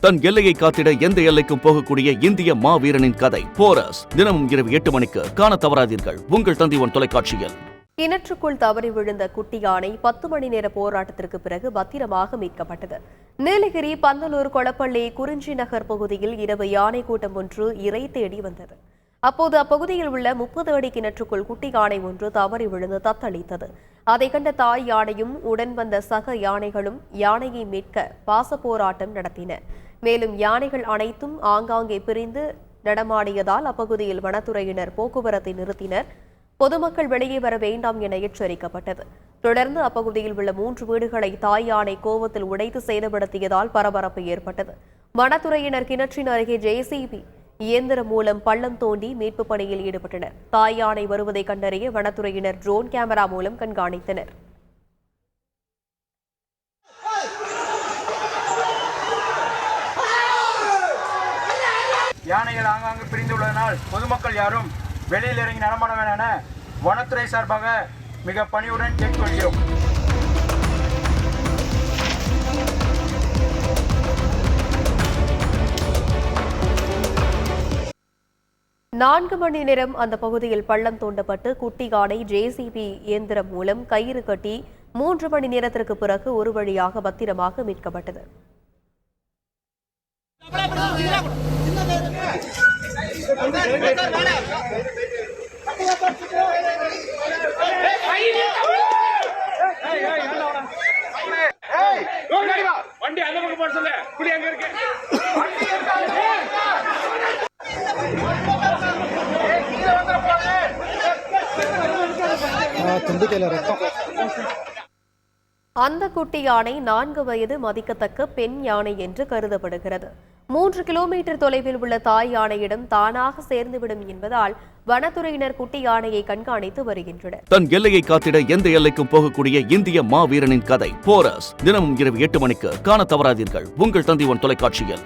தன் எல்லையை காத்திட எந்த எல்லைக்கும் போகக்கூடிய இந்திய மாவீரனின் கதை போரஸ் தினமும் இரவு 8 மணிக்கு காண தவறாதீர்கள் உங்கள் தந்தி1 தொலைக்காட்சியில். கிணற்றுக்குள் தவறி விழுந்த குட்டி யானை 10 மணி நேர போராட்டத்திற்கு பிறகு பத்திரமாக மீட்கப்பட்டது. நீலகிரி பந்தலூர் கொளப்பள்ளி குறிஞ்சி நகர் பகுதியில் இரவு யானை கூட்டம் ஒன்று இரை தேடி வந்தது. அப்போது அப்பகுதியில் உள்ள 30 அடி கிணற்றுக்குள் குட்டி யானை ஒன்று தவறி விழுந்து தத்தளித்தது. அதை கண்ட தாய் யானையும் உடன் வந்த சக யானைகளும் யானையை மீட்க பாச போராட்டம் நடத்தின. மேலும் யானைகள் அனைத்தும் ஆங்காங்கே பிரிந்து நடமாடியதால் அப்பகுதியில் வனத்துறையினர் போக்குவரத்தை நிறுத்தினர். பொதுமக்கள் வெளியே வர வேண்டாம் என எச்சரிக்கப்பட்டது. தொடர்ந்து அப்பகுதியில் உள்ள 3 வீடுகளை தாய் யானை கோவத்தில் உடைத்து சேதப்படுத்தியதால் பரபரப்பு ஏற்பட்டது. வனத்துறையினர் கிணற்றின் அருகே JCB இயந்திரம் மூலம் பள்ளம் தோண்டி மீட்பு பணியில் ஈடுபட்டனர். தாய் யானை வருவதை கண்டறிய வனத்துறையினர் ட்ரோன் கேமரா மூலம் கண்காணித்தனர். யானைகள் ஆங்காங்கு பிரிந்துள்ளதனால் பொதுமக்கள் யாரும் வெளியில் இறங்கி நடமாட வேண்டாம் என வனத்துறை சார்பாக மிக பணியுடன் கேட்டுக்கொள்கிறோம். நான்கு மணி நேரம் அந்த பகுதியில் பள்ளம் தோண்டப்பட்டு குட்டி யானை JCB இயந்திரம் மூலம் கயிறு கட்டி 3 மணி நேரத்திற்கு பிறகு ஒரு வழியாக பத்திரமாக மீட்கப்பட்டது. அந்த குட்டி யானை 4 வயது மதிக்கத்தக்க பெண் யானை என்று கருதப்படுகிறது. 3 கிலோமீட்டர் தொலைவில் உள்ள தாய் யானையிடம் தானாக சேர்ந்துவிடும் என்பதால் வனத்துறையினர் குட்டி யானையை கண்காணித்து வருகின்றனர். தன் எல்லையை காத்திட எந்த எல்லைக்கும் போகக்கூடிய இந்திய மாவீரனின் கதை போரஸ் தினமும் இரவு 8 மணிக்கு காண தவறாதீர்கள் உங்கள் தந்தி1 தொலைக்காட்சியில்.